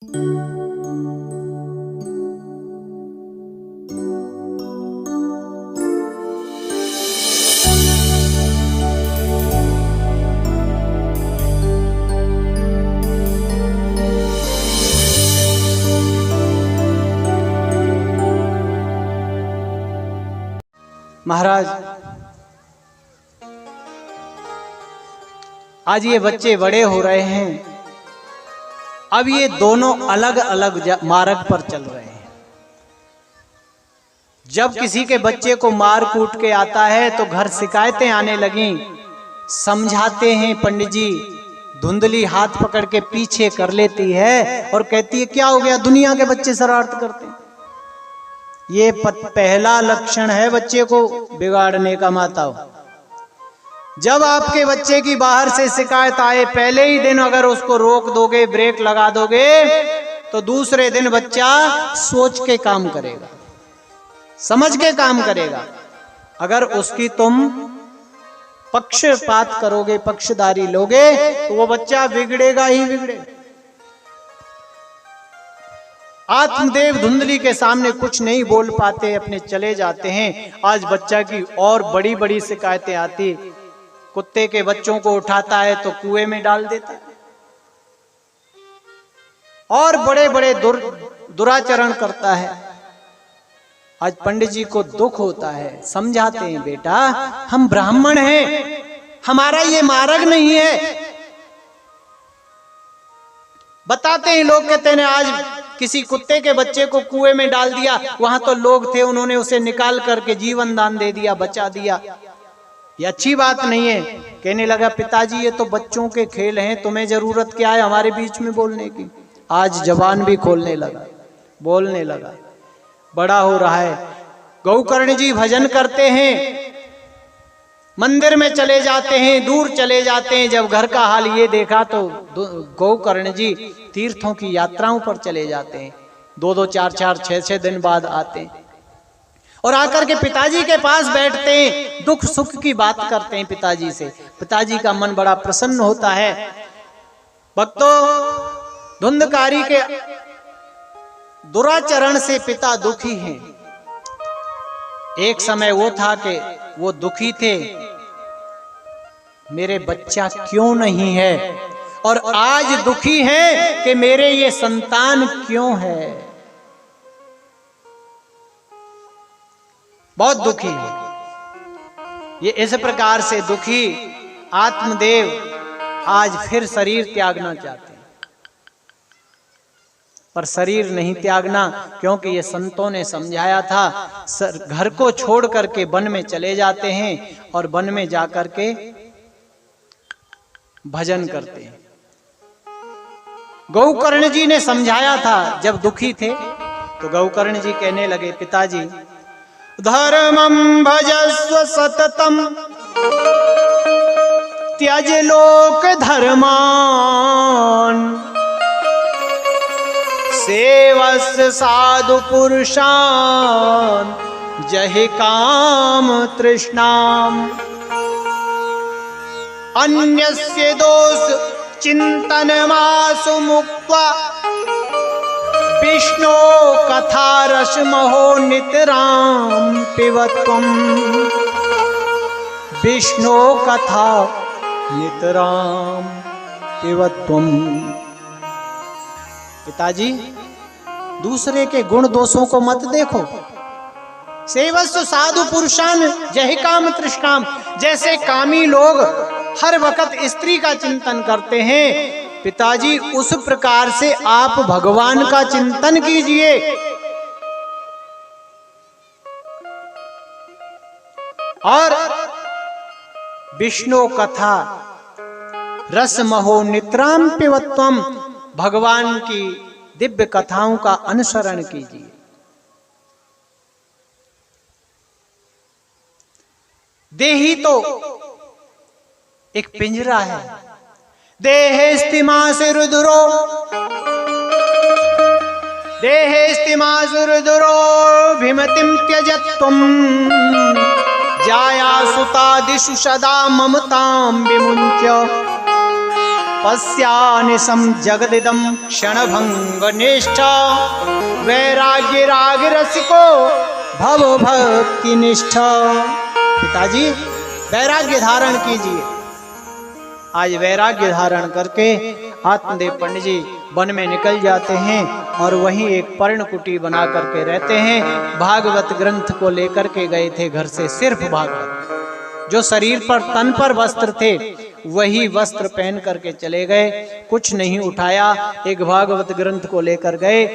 महाराज, आज ये बच्चे बड़े हो रहे हैं। अब ये दोनों अलग अलग मार्ग पर चल रहे हैं। जब किसी के बच्चे को मार कूट के आता है तो घर शिकायतें आने लगी। समझाते हैं पंडित जी, धुंधली हाथ पकड़ के पीछे कर लेती है और कहती है क्या हो गया, दुनिया के बच्चे शरारत करते हैं। ये पहला लक्षण है बच्चे को बिगाड़ने का। माताओं, जब आपके बच्चे की बाहर से शिकायत आए, पहले ही दिन अगर उसको रोक दोगे, ब्रेक लगा दोगे, तो दूसरे दिन बच्चा सोच के काम करेगा, समझ के काम करेगा। अगर उसकी तुम पक्षपात करोगे, पक्षधारी लोगे, तो वो बच्चा बिगड़ेगा ही बिगड़ेगा। आत्मदेव धुंधली के सामने कुछ नहीं बोल पाते, अपने चले जाते हैं। आज बच्चा की और बड़ी बड़ी शिकायतें आती। कुत्ते के बच्चों को उठाता है तो कुएं में डाल देता है और बड़े बड़े दुराचरण करता है। आज पंडित जी को दुख होता है, समझाते हैं बेटा हम ब्राह्मण हैं, हमारा ये मार्ग नहीं है। बताते हैं, लोग कहते हैं आज किसी कुत्ते के बच्चे को कुएं में डाल दिया, वहां तो लोग थे, उन्होंने उसे निकाल करके जीवन दान दे दिया, बचा दिया। ये अच्छी बात नहीं है। कहने लगा पिताजी ये तो बच्चों के खेल हैं, तुम्हें जरूरत क्या है हमारे बीच में बोलने की। आज जबान भी खोलने लगा, बोलने लगा, बड़ा हो रहा है। गौकर्ण जी भजन करते हैं, मंदिर में चले जाते हैं, दूर चले जाते हैं। जब घर का हाल ये देखा तो गौकर्ण जी तीर्थों की यात्राओं पर चले जाते हैं। 2-2, 4-4, 6-6 दिन बाद आते हैं और आकर के पिताजी के पास बैठते हैं, दुख सुख की बात करते हैं पिताजी से। पिताजी का मन बड़ा प्रसन्न होता है। भक्तों, धुंधकारी के दुराचरण से पिता दुखी हैं। एक समय वो था कि वो दुखी थे, मेरे बच्चा क्यों नहीं है, और आज दुखी हैं कि मेरे ये संतान क्यों है। बहुत दुखी है। ये इस प्रकार से दुखी आत्मदेव आज फिर शरीर त्यागना चाहते हैं, पर शरीर नहीं त्यागना, क्योंकि ये संतों ने समझाया था। घर को छोड़ करके वन में चले जाते हैं और वन में जाकर के भजन करते हैं। गौकर्ण जी ने समझाया था, जब दुखी थे तो गौकर्ण जी कहने लगे पिताजी धर्मं भजस्व सततम त्यज लोक धर्मान सेवस्य साधु पुरुषान जहि काम तृष्णाम अन्यस्य दोष चिंतनमासु मुक्त्वा विष्णु कथा रसमहो नितराम पिबत्वम् विष्णु कथा नितराम पिबत्वम्। पिताजी दूसरे के गुण दोषों को मत देखो। सेवस्व साधु पुरुषान जहि काम तृष्णाम, जैसे कामी लोग हर वक्त स्त्री का चिंतन करते हैं, पिताजी उस प्रकार से आप भगवान का चिंतन कीजिए। और विष्णु कथा रसमहो नितराम पिबत्वम्, भगवान की दिव्य कथाओं का अनुसरण कीजिए। देही तो एक पिंजरा है, देहेस्तिमासुरुदुरो देहेस्तिमासुरुदुरो भिमतिं त्यजत्वम् जाया सुतादिषु सदा ममतां विमुञ्च पश्यानिशं जगदिदं क्षणभंग निष्ठा वैराग्य राग रसिको भव भक्ति निष्ठा। पिताजी वैराग्य धारण कीजिए। आज वैराग्य धारण करके आत्मदेव पंडित जी वन में निकल जाते हैं और वहीं एक पर्णकुटी बना करके रहते हैं। भागवत ग्रंथ को लेकर के गए थे घर से, सिर्फ भागवत, जो शरीर पर तन पर वस्त्र थे वही वस्त्र पहन करके चले गए, कुछ नहीं उठाया। एक भागवत ग्रंथ को लेकर गए,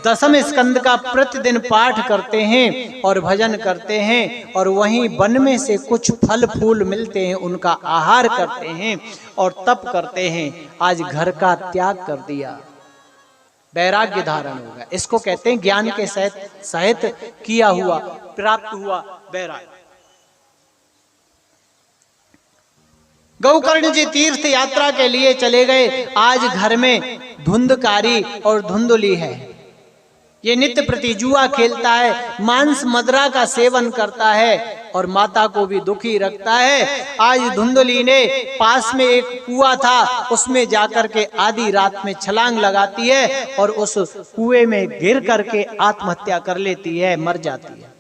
10वें स्कंद का प्रतिदिन पाठ करते हैं और भजन करते हैं और वहीं वन में से कुछ फल फूल मिलते हैं, उनका आहार करते हैं और तप करते हैं। आज घर का त्याग कर दिया, वैराग्य धारण हो गया। इसको कहते हैं ज्ञान के सहित किया हुआ, प्राप्त हुआ वैराग्य। गौकर्ण जी तीर्थ यात्रा के लिए चले गए। आज घर में धुंधकारी और धुंधली है, ये नित्य प्रति जुआ खेलता है, मांस मदिरा का सेवन करता है और माता को भी दुखी रखता है। आज धुंधली ने पास में एक कुआं था, उसमें जाकर के आधी रात में छलांग लगाती है और उस कुएं में गिर करके आत्महत्या कर लेती है, मर जाती है।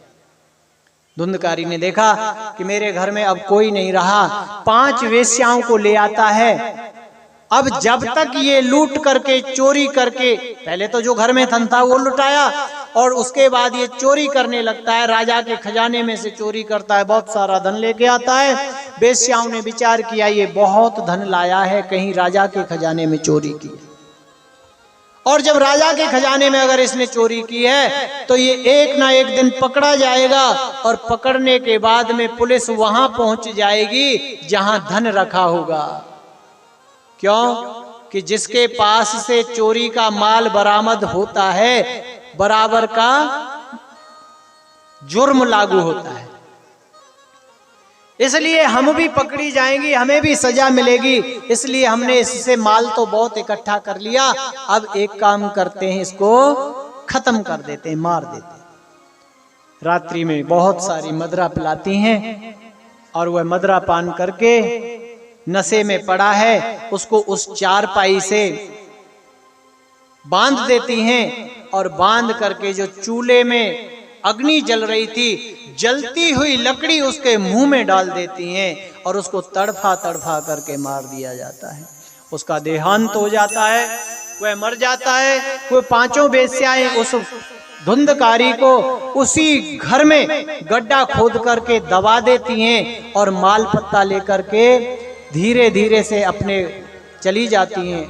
धुंधकारी ने देखा कि मेरे घर में अब कोई नहीं रहा, 5 वेश्याओं को ले आता है। अब जब तक ये लूट करके चोरी करके, पहले तो जो घर में धन था वो लुटाया और उसके बाद ये चोरी करने लगता है, राजा के खजाने में से चोरी करता है, बहुत सारा धन लेके आता है। वेश्याओं ने विचार किया ये बहुत धन लाया है, कहीं राजा के खजाने में चोरी की है, और जब राजा के खजाने में अगर इसने चोरी की है तो ये एक ना एक दिन पकड़ा जाएगा और पकड़ने के बाद में पुलिस वहां पहुंच जाएगी जहां धन रखा होगा। क्यों? कि जिसके पास से चोरी का माल बरामद होता है बराबर का जुर्म लागू होता है। इसलिए हम भी पकड़ी जाएंगी, हमें भी सजा मिलेगी, इसलिए हमने इससे माल तो बहुत इकट्ठा कर लिया, अब एक काम करते हैं, इसको खत्म कर देते हैं, मार देते हैं। रात्रि में बहुत सारी मदिरा पिलाती हैं और वह मदिरा पान करके नशे में पड़ा है, उसको उस चारपाई से बांध देती हैं और बांध करके जो चूल्हे में अग्नि जल रही थी, जलती हुई लकड़ी उसके मुंह में डाल देती हैं और उसको तड़फा तड़फा करके मार दिया जाता है। उसका देहांत हो जाता है, वह मर जाता है। वो 5 वेश्याएं उस धुंधकारी को उसी घर में गड्ढा खोद करके दबा देती हैं और माल पत्ता लेकर के धीरे धीरे से अपने चली जाती हैं।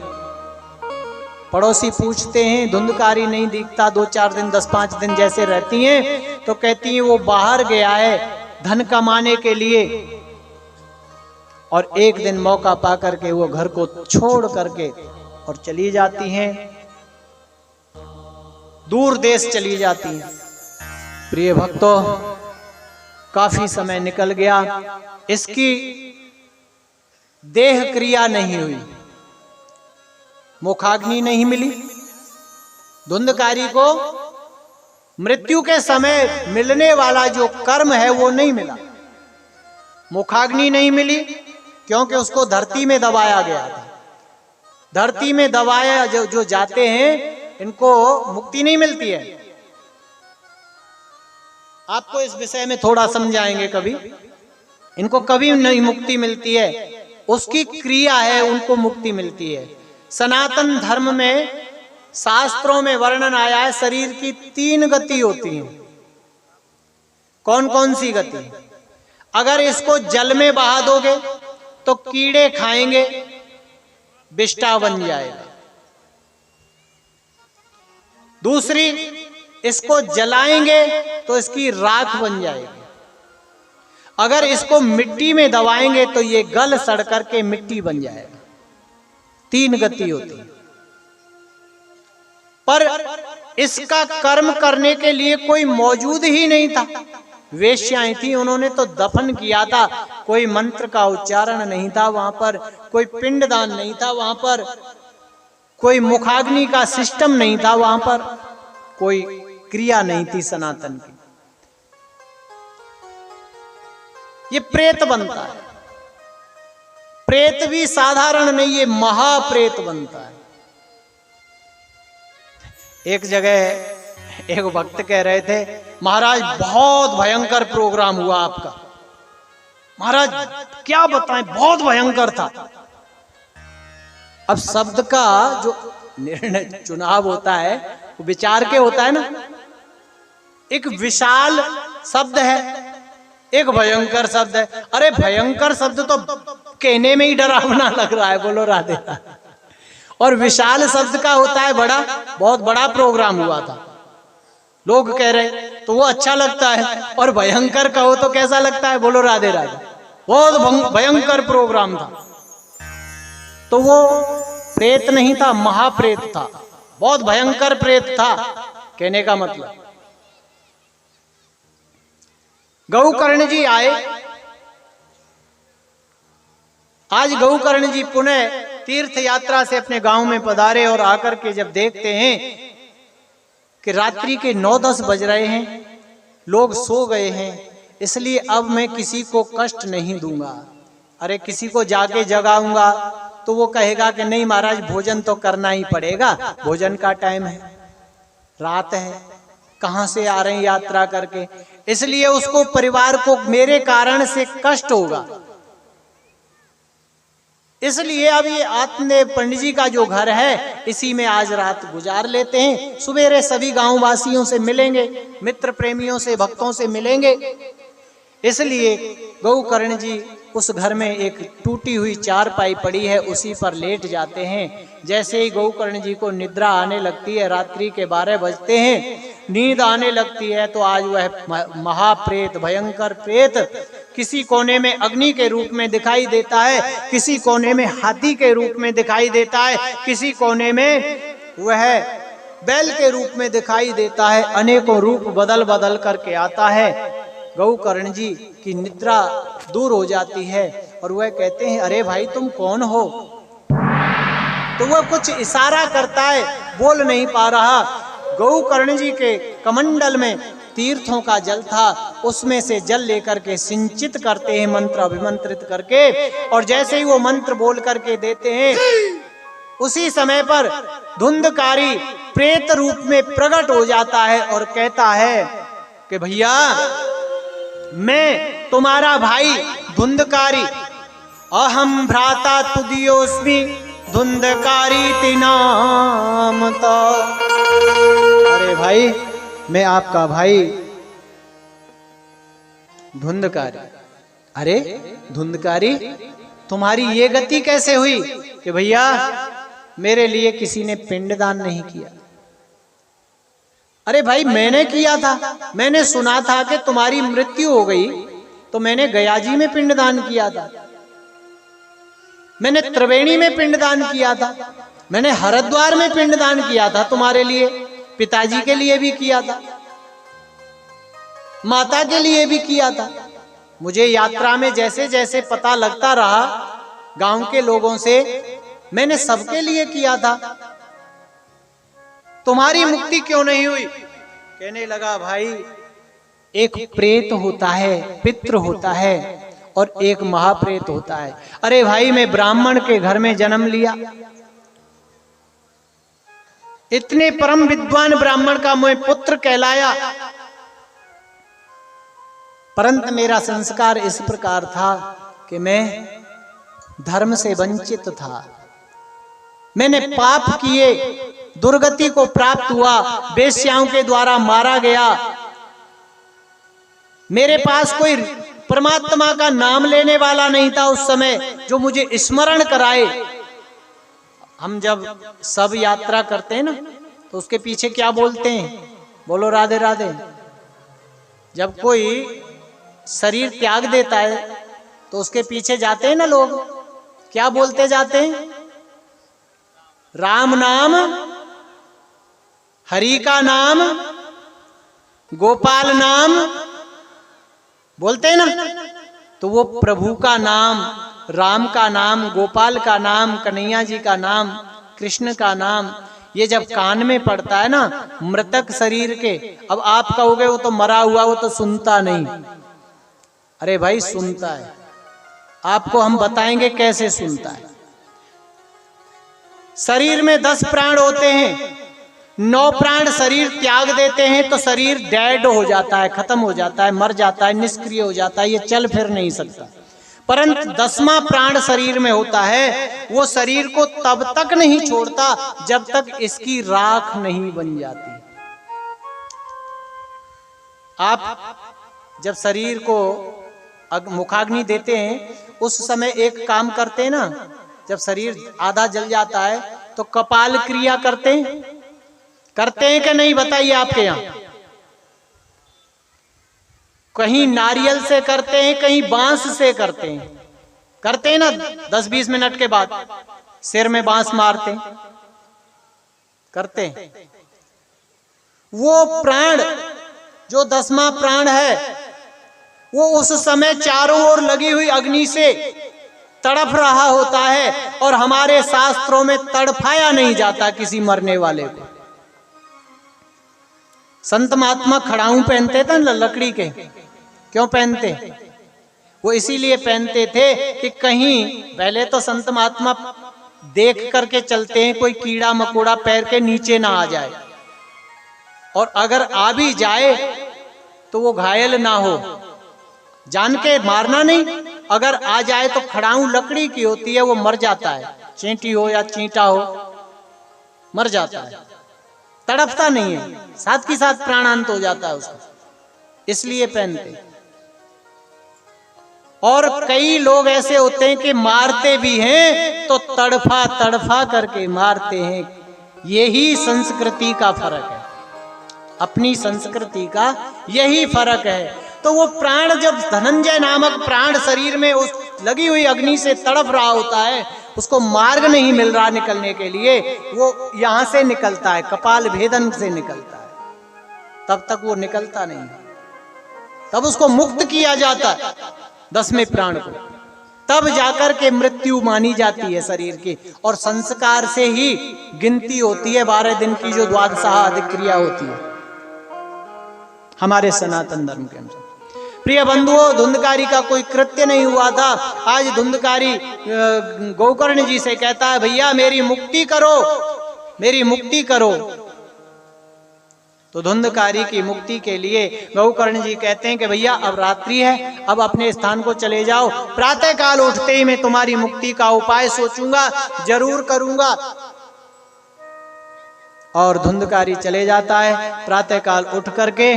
पड़ोसी पूछते हैं, धुंधकारी नहीं दिखता, 2-4 दिन 10-5 दिन जैसे रहती हैं, तो कहती हैं वो बाहर गया है धन कमाने के लिए। और एक दिन मौका पा करके वो घर को छोड़ करके और चली जाती हैं, दूर देश चली जाती हैं। प्रिय भक्तों, काफी समय निकल गया, इसकी देह क्रिया नहीं हुई, मुखाग्नि नहीं मिली। धुंधकारी को मृत्यु के समय मिलने वाला जो कर्म है वो नहीं मिला, मुखाग्नि नहीं मिली, क्योंकि उसको धरती में दबाया गया था। धरती में दबाया जो जाते हैं इनको मुक्ति नहीं मिलती है। आपको इस विषय में थोड़ा समझाएंगे कभी। इनको कभी नहीं मुक्ति मिलती है, उसकी क्रिया है उनको मुक्ति मिलती है। सनातन धर्म में शास्त्रों में वर्णन आया है, शरीर की 3 गति होती हैं। कौन कौन सी गति? अगर इसको जल में बहा दोगे तो कीड़े खाएंगे, विष्ठा बन जाएगा। दूसरी, इसको जलाएंगे तो इसकी राख बन जाएगी। अगर इसको मिट्टी में दबाएंगे तो ये गल सड़ करके मिट्टी बन जाएगा। 3 गति होती है। पर इसका कर्म करने के लिए कोई मौजूद ही नहीं था। वेश्याएं थी, उन्होंने तो दफन किया था, कोई मंत्र का उच्चारण नहीं था वहां पर, कोई पिंडदान नहीं था वहां पर, कोई मुखाग्नि का सिस्टम नहीं था वहां पर, कोई क्रिया नहीं थी सनातन की। ये प्रेत बनता है। प्रेत भी साधारण नहीं, ये महाप्रेत बनता है। एक जगह एक भक्त कह रहे थे, महाराज बहुत भयंकर प्रोग्राम हुआ आपका। महाराज क्या बताएं, बहुत भयंकर था। अब शब्द का जो निर्णय चुनाव होता है वो विचार के होता है ना। एक विशाल शब्द है, एक भयंकर शब्द है। अरे भयंकर शब्द तो कहने में ही डरावना लग रहा है, बोलो राधे राधे। और विशाल शब्द का होता है बड़ा, बहुत बड़ा प्रोग्राम हुआ था, लोग कह रहे तो वो अच्छा लगता है। और भयंकर कहो तो कैसा लगता है, बोलो राधे राधे। बहुत भयंकर प्रोग्राम था। तो वो प्रेत नहीं था, महाप्रेत था, बहुत भयंकर प्रेत था, कहने का मतलब। गौकर्ण जी आए। आज गौकर्ण जी पुनः तीर्थ यात्रा से अपने गांव में पधारे और आकर के जब देखते हैं कि रात्रि के 9-10 बज रहे हैं, लोग सो गए हैं, इसलिए अब मैं किसी को कष्ट नहीं दूंगा। अरे किसी को जाके जगाऊंगा तो वो कहेगा कि नहीं महाराज भोजन तो करना ही पड़ेगा, भोजन का टाइम है, रात है, कहां से आ रहे हैं यात्रा करके, इसलिए उसको परिवार को मेरे कारण से कष्ट होगा। इसलिए अब ये आत्मदेव पंडित जी का जो घर है इसी में आज रात गुजार लेते हैं। सुबेरे सभी गांव वासियों से मिलेंगे, मित्र प्रेमियों से, भक्तों से मिलेंगे। इसलिए गौकर्ण जी उस घर में एक टूटी हुई चारपाई पड़ी है, उसी पर लेट जाते हैं। जैसे ही गौकर्ण जी को निद्रा आने लगती है, रात्रि के 12 बजते हैं, नींद आने लगती है, तो आज वह महाप्रेत, भयंकर प्रेत किसी कोने में अग्नि के रूप में दिखाई देता है, किसी कोने में हाथी के रूप में दिखाई देता है, किसी कोने में वह बैल के रूप में दिखाई देता है। अनेकों रूप बदल बदल करके आता है। गौकर्ण जी की निद्रा दूर हो जाती है और वह कहते हैं, अरे भाई तुम कौन हो? तो वह कुछ इशारा करता है, बोल नहीं पा रहा। गौकर्ण जी के कमंडल में तीर्थों का जल था, उसमें से जल लेकर के सिंचित करते हैं, मंत्र अभिमंत्रित करके, और जैसे ही वो मंत्र बोल करके देते हैं, उसी समय पर धुंधकारी प्रेत रूप में प्रकट हो जाता है और कहता है कि भैया मैं तुम्हारा भाई धुंधकारी, अहम भ्राता तुदियोस्मि धुंधकारी तिनाम तो। अरे भाई मैं आपका भाई धुंधकारी। अरे धुंधकारी तुम्हारी ये गति कैसे हुई कि भैया मेरे लिए किसी ने पिंडदान नहीं किया? अरे भाई मैंने किया था, मैंने सुना था कि तुम्हारी मृत्यु हो गई तो मैंने गया जी में पिंडदान किया था, मैंने त्रिवेणी में पिंडदान किया था, मैंने हरिद्वार में पिंडदान किया था तुम्हारे लिए, पिताजी के लिए भी किया था, माता के लिए भी किया था। मुझे यात्रा में जैसे जैसे पता लगता रहा गांव के लोगों से, मैंने सबके लिए किया था, तुम्हारी मुक्ति क्यों नहीं हुई? कहने लगा भाई एक प्रेत होता है, पितृ होता है, और एक महाप्रेत होता है। अरे भाई मैं ब्राह्मण के घर में जन्म लिया, इतने परम विद्वान ब्राह्मण का मैं पुत्र कहलाया, परंतु मेरा संस्कार इस प्रकार था कि मैं धर्म से वंचित था, मैंने पाप किए, दुर्गति को प्राप्त हुआ, वेश्याओं के द्वारा मारा गया, मेरे पास कोई परमात्मा का नाम लेने वाला नहीं था उस समय जो मुझे स्मरण कराए। हम जब सब यात्रा करते हैं ना तो उसके पीछे क्या बोलते हैं? बोलो राधे राधे। जब कोई शरीर त्याग देता है तो उसके पीछे जाते हैं ना लोग, क्या बोलते जाते हैं? राम नाम, हरि का नाम, गोपाल नाम बोलते हैं ना। तो वो प्रभु का नाम, राम का नाम, गोपाल का नाम, कन्हैया जी का नाम, कृष्ण का नाम, ये जब कान में पड़ता है ना मृतक शरीर के, अब आप कहोगे वो तो मरा हुआ, वो तो सुनता नहीं। अरे भाई सुनता है। आपको हम बताएंगे कैसे सुनता है। शरीर में 10 प्राण होते हैं, 9 प्राण शरीर त्याग देते हैं तो शरीर डेड हो जाता है, खत्म हो जाता है, मर जाता है, निष्क्रिय हो जाता है, ये चल फिर नहीं सकता। परंतु 10वां प्राण शरीर में होता है, वो शरीर को तब तक नहीं छोड़ता जब तक इसकी राख नहीं बन जाती। आप जब शरीर को मुखाग्नि देते हैं उस समय एक काम करते हैं ना, जब शरीर आधा जल जाता है तो कपाल क्रिया करते हैं कि नहीं, बताइए आपके यहाँ? कहीं नारियल से करते हैं, कहीं बांस से करते हैं ना। 10-20 मिनट के बाद सिर में बांस मारते हैं, करते हैं। वो प्राण जो 10वां प्राण है वो उस समय चारों ओर लगी हुई अग्नि से तड़फ रहा होता है, और हमारे शास्त्रों में तड़फाया नहीं जाता किसी मरने वाले को। संत महात्मा खड़ाऊ पहनते थे ना लकड़ी के, क्यों पहनते? वो इसीलिए पहनते थे कि कहीं पहले तो संत महात्मा देख करके चलते हैं कोई कीड़ा मकोड़ा पैर के नीचे ना आ जाए, और अगर आ भी जाए तो वो घायल ना हो, जान के मारना नहीं, अगर आ जाए तो खड़ाऊ लकड़ी की होती है, वो मर जाता है, चींटी हो या चींटा हो मर जाता है, तड़पता नहीं है, साथ की साथ प्राणांत हो जाता है उसका, इसलिए पहनते। और कई लोग ऐसे होते हैं कि मारते भी हैं तो तड़फा तड़फा करके मारते हैं। यही संस्कृति का फर्क है, अपनी संस्कृति का यही फर्क है। तो वो प्राण जब धनंजय नामक प्राण शरीर में उस लगी हुई अग्नि से तड़प रहा होता है, उसको मार्ग नहीं मिल रहा निकलने के लिए, वो यहां से निकलता है, कपाल भेदन से निकलता है, तब तक वो निकलता नहीं, तब उसको मुक्त किया जाता है 10वें प्राण को, तब जाकर के मृत्यु मानी जाती है शरीर की। और संस्कार से ही गिनती होती है 12 दिन की, जो द्वादशाह क्रिया होती है हमारे सनातन धर्म के अनुसार। प्रिय बंधुओं, धुंधकारी का कोई कृत्य नहीं हुआ था। आज धुंधकारी गोकर्ण जी से कहता है, भैया मेरी मुक्ति करो, मेरी मुक्ति करो। तो धुंधकारी की मुक्ति के लिए गोकर्ण जी कहते हैं कि भैया अब रात्रि है, अब अपने स्थान को चले जाओ, प्रातः काल उठते ही मैं तुम्हारी मुक्ति का उपाय सोचूंगा, जरूर करूंगा। और धुंधकारी चले जाता है। प्रातः काल उठ करके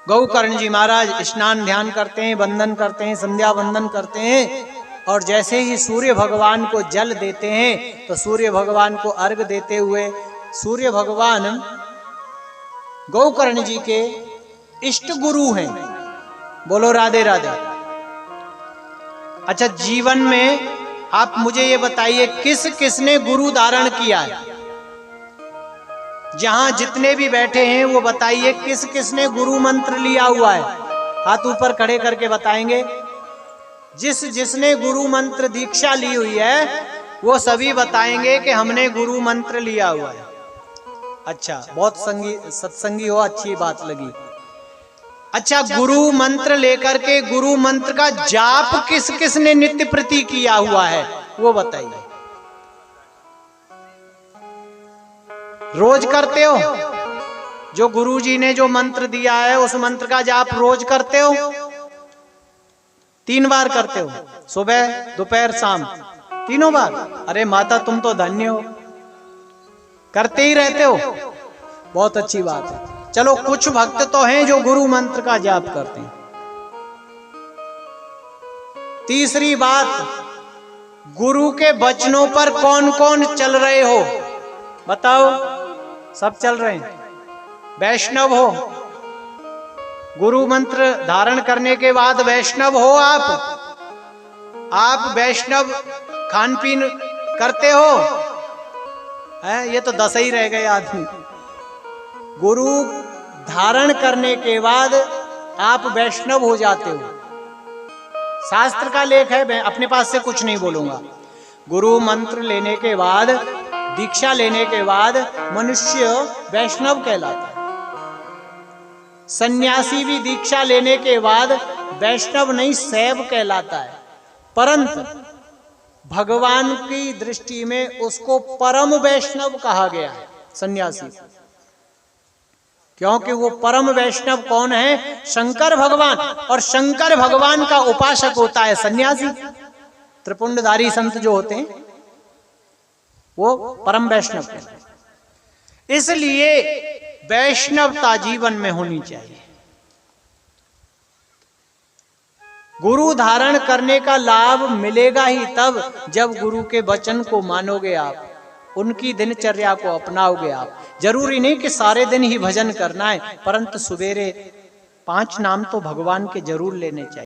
गोकर्ण जी महाराज स्नान ध्यान करते हैं, वंदन करते हैं, संध्या वंदन करते हैं, और जैसे ही सूर्य भगवान को जल देते हैं तो सूर्य भगवान को अर्घ देते हुए सूर्य भगवान गोकर्ण जी के इष्ट गुरु हैं। बोलो राधे राधे। अच्छा, जीवन में आप मुझे ये बताइए किस किसने गुरु धारण किया है? जहां जितने भी बैठे हैं वो बताइए किस किसने गुरु मंत्र लिया हुआ है? हाथ ऊपर खड़े करके बताएंगे। जिसने गुरु मंत्र दीक्षा ली हुई है वो सभी बताएंगे कि हमने गुरु मंत्र लिया हुआ है। अच्छा, बहुत सत्संगी हो, अच्छी बात लगी। अच्छा, गुरु मंत्र लेकर के गुरु मंत्र का जाप किस किसने नित्य प्रति किया हुआ है वो बताइए। रोज करते हो? जो गुरुजी ने जो मंत्र दिया है उस मंत्र का जाप रोज करते हो? 3 बार करते हो, सुबह दोपहर शाम, तीनों बार? अरे माता तुम तो धन्य हो, करते ही रहते हो, बहुत अच्छी बात है। चलो, कुछ भक्त तो हैं जो गुरु मंत्र का जाप करते हैं। तीसरी बात, गुरु के वचनों पर कौन कौन चल रहे हो बताओ? सब चल रहे हैं। वैष्णव हो, गुरु मंत्र धारण करने के बाद वैष्णव हो आप वैष्णव खान पीन करते हो? है, ये तो 10 ही रह गए आदमी। गुरु धारण करने के बाद आप वैष्णव हो जाते हो। शास्त्र का लेख है, मैं अपने पास से कुछ नहीं बोलूंगा। गुरु मंत्र लेने के बाद, दीक्षा लेने के बाद मनुष्य वैष्णव कहलाता है। सन्यासी भी दीक्षा लेने के बाद वैष्णव नहीं, शैव कहलाता है। परंतु भगवान की दृष्टि में उसको परम वैष्णव कहा गया है सन्यासी, क्योंकि वो परम वैष्णव कौन है? शंकर भगवान। और शंकर भगवान का उपासक होता है सन्यासी। त्रिपुंडधारी संत जो होते हैं वो परम वैष्णव कहते हैं। इसलिए वैष्णवता जीवन में होनी चाहिए। गुरु धारण करने का लाभ मिलेगा ही तब जब गुरु के वचन को मानोगे आप, उनकी दिनचर्या को अपनाओगे आप। जरूरी नहीं कि सारे दिन ही भजन करना है, परंतु सवेरे 5 नाम तो भगवान के जरूर लेने चाहिए।